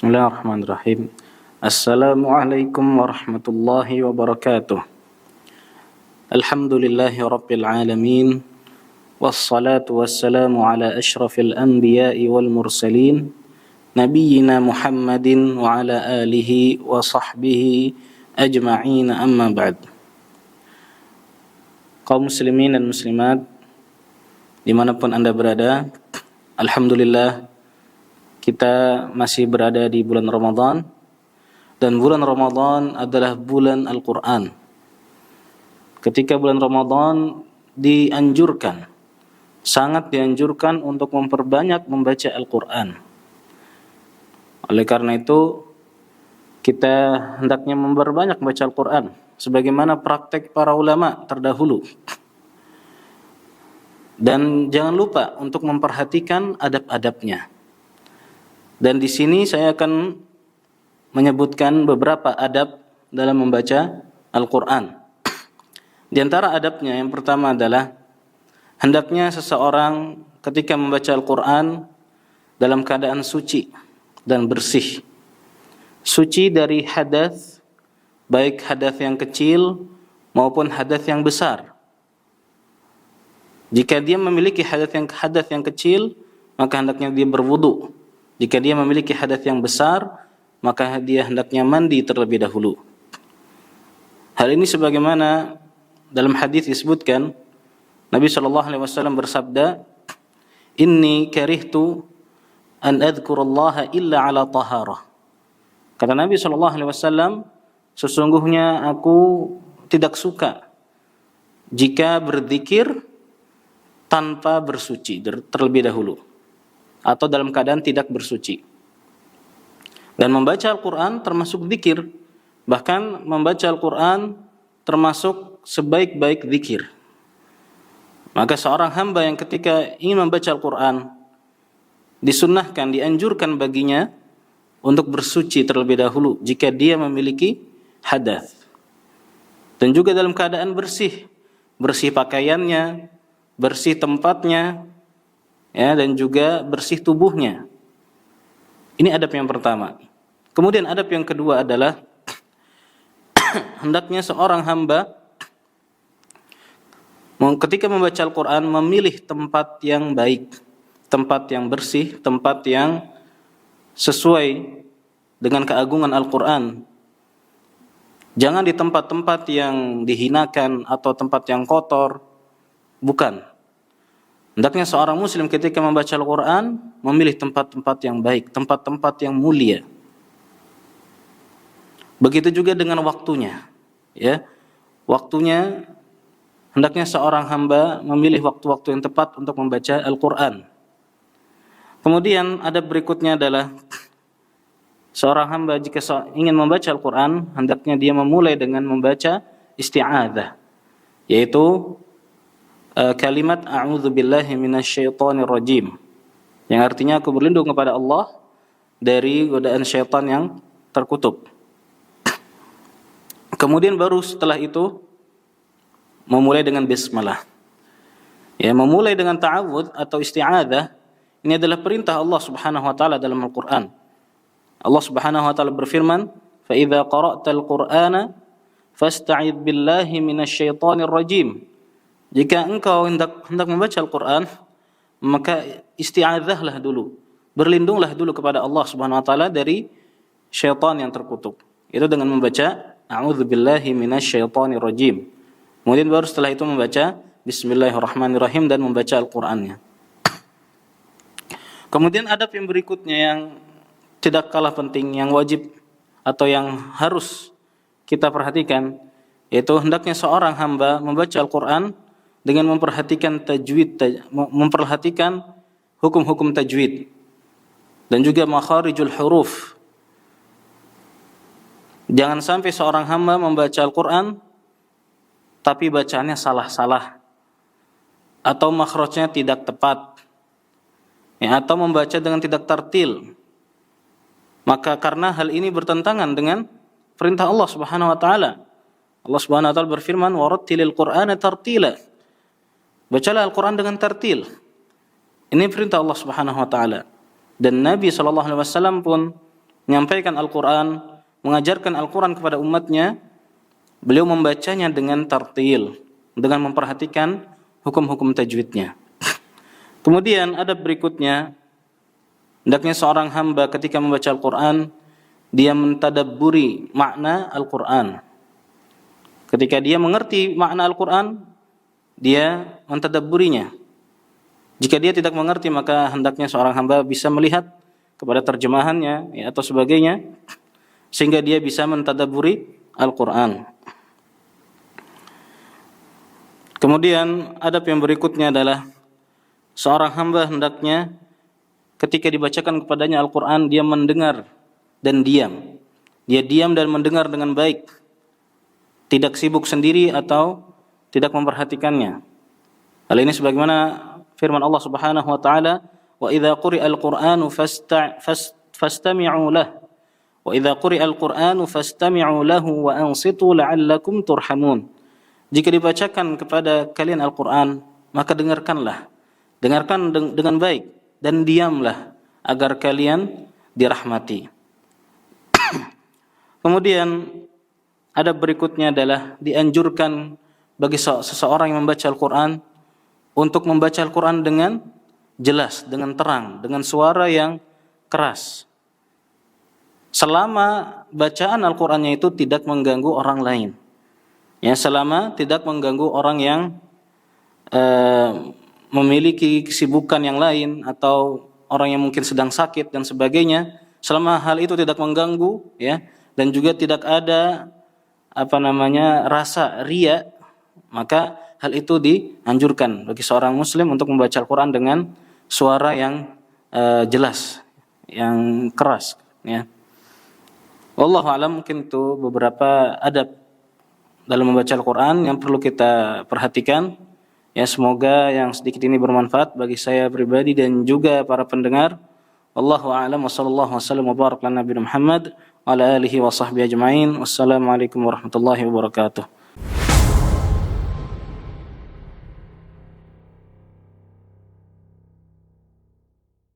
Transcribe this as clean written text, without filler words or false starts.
Bismillahirrahmanirrahim. Assalamualaikum warahmatullahi wabarakatuh. Alhamdulillahi rabbil alamin. Wassalatu wassalamu ala ashrafil anbiya'i wal mursalin. Nabiyyina Muhammadin wa ala alihi wa sahbihi ajma'in, amma ba'd. Kaum muslimin dan muslimat dimanapun Anda berada, alhamdulillah kita masih berada di bulan Ramadan, dan bulan Ramadan adalah bulan Al-Quran. Ketika bulan Ramadan dianjurkan, sangat dianjurkan untuk memperbanyak membaca Al-Quran. Oleh karena itu, kita hendaknya memperbanyak membaca Al-Quran, sebagaimana praktek para ulama terdahulu. Dan jangan lupa untuk memperhatikan adab-adabnya. Dan di sini saya akan menyebutkan beberapa adab dalam membaca Al-Quran. Di antara adabnya yang pertama adalah hendaknya seseorang ketika membaca Al-Quran dalam keadaan suci dan bersih. Suci dari hadas, baik hadas yang kecil maupun hadas yang besar. Jika dia memiliki hadas yang kecil, maka hendaknya dia berwudu. Jika dia memiliki hadas yang besar, maka dia hendaknya mandi terlebih dahulu. Hal ini sebagaimana dalam hadis disebutkan, Nabi SAW bersabda, "Inni karihtu an adhkurallaha illa ala taharah." Kata Nabi SAW, sesungguhnya aku tidak suka jika berzikir tanpa bersuci terlebih dahulu, atau dalam keadaan tidak bersuci. Dan membaca Al-Quran termasuk zikir. Bahkan membaca Al-Quran termasuk sebaik-baik zikir. Maka seorang hamba yang ketika ingin membaca Al-Quran, disunnahkan, dianjurkan baginya untuk bersuci terlebih dahulu jika dia memiliki hadas. Dan juga dalam keadaan bersih. Bersih pakaiannya, bersih tempatnya, ya, dan juga bersih tubuhnya. Ini adab yang pertama. Kemudian adab yang kedua adalah hendaknya seorang hamba ketika membaca Al-Quran memilih tempat yang baik, tempat yang bersih, tempat yang sesuai dengan keagungan Al-Quran. Jangan di tempat-tempat yang dihinakan atau tempat yang kotor. Bukan. Hendaknya seorang muslim ketika membaca Al-Quran memilih tempat-tempat yang baik, tempat-tempat yang mulia. Begitu juga dengan waktunya. Ya, waktunya hendaknya seorang hamba memilih waktu-waktu yang tepat untuk membaca Al-Quran. Kemudian adab berikutnya adalah seorang hamba jika ingin membaca Al-Quran, hendaknya dia memulai dengan membaca isti'adzah, yaitu kalimat a'udzubillahi minasyaitonir rajim, yang artinya aku berlindung kepada Allah dari godaan syaitan yang terkutuk. Kemudian baru setelah itu memulai dengan bismillah. Ya, memulai dengan ta'awudz atau isti'adzah ini adalah perintah Allah Subhanahu wa taala dalam Al-Qur'an. Allah Subhanahu wa taala berfirman, "Fa idza qara'tal Qur'ana fasta'idz billahi minasyaitonir rajim." Jika engkau hendak membaca Al-Quran, maka isti'adzahlah dulu. Berlindunglah dulu kepada Allah Subhanahu wa taala dari syaitan yang terkutuk. Itu dengan membaca a'udzubillahi minasyaitonir rajim. Kemudian baru setelah itu membaca bismillahirrahmanirrahim dan membaca Al-Qur'annya. Kemudian adab yang berikutnya yang tidak kalah penting, yang wajib atau yang harus kita perhatikan, yaitu hendaknya seorang hamba membaca Al-Quran dengan memperhatikan tajwid, memperhatikan hukum-hukum tajwid dan juga makharijul huruf. Jangan sampai seorang hamba membaca Al-Quran tapi bacaannya salah-salah atau makhrajnya tidak tepat, ya, atau membaca dengan tidak tartil. Maka karena hal ini bertentangan dengan perintah Allah Subhanahu wa taala. Allah Subhanahu wa taala berfirman, "Warattilil Qur'ana tartila." Bacalah Al-Quran dengan tartil. Ini perintah Allah Subhanahu wa taala. Dan Nabi SAW pun menyampaikan Al-Quran, mengajarkan Al-Quran kepada umatnya, beliau membacanya dengan tartil, dengan memperhatikan hukum-hukum tajwidnya. Kemudian adab berikutnya, hendaknya seorang hamba ketika membaca Al-Quran, dia mentadabburi makna Al-Quran. Ketika dia mengerti makna Al-Quran, dia mentadabburinya. Jika dia tidak mengerti, maka hendaknya seorang hamba bisa melihat kepada terjemahannya ya, atau sebagainya, sehingga dia bisa mentadabburi Al-Quran. Kemudian adab yang berikutnya adalah seorang hamba hendaknya ketika dibacakan kepadanya Al-Quran, dia mendengar dan diam. Dia diam dan mendengar dengan baik, tidak sibuk sendiri atau tidak memperhatikannya. Hal ini sebagaimana firman Allah Subhanahu wa taala, "Wa idza quri'al Qur'anu fastami'u lahu wa idza quri'al Qur'anu fastami'u lahu wa ansitu la'allakum turhamun." Jika dibacakan kepada kalian Al-Qur'an, maka dengarkanlah. Dengarkan dengan baik dan diamlah agar kalian dirahmati. Kemudian adab berikutnya adalah dianjurkan bagi seseorang yang membaca Al-Quran untuk membaca Al-Quran dengan jelas, dengan terang, dengan suara yang keras. Selama bacaan Al-Qurannya itu tidak mengganggu orang lain. Ya, selama tidak mengganggu orang yang memiliki kesibukan yang lain atau orang yang mungkin sedang sakit dan sebagainya, selama hal itu tidak mengganggu, ya, dan juga tidak ada rasa riya, maka hal itu dianjurkan bagi seorang muslim untuk membaca Al-Quran dengan suara yang jelas, yang keras, ya. Wallahu a'lam, mungkin itu beberapa adab dalam membaca Al-Quran yang perlu kita perhatikan. Ya, semoga yang sedikit ini bermanfaat bagi saya pribadi dan juga para pendengar. Wallahu a'lam, wa sallallahu wasallam wa baraka ala nabiyina Muhammad wa ala alihi wa sahbihi ajma'in. Wassalamualaikum warahmatullahi wabarakatuh.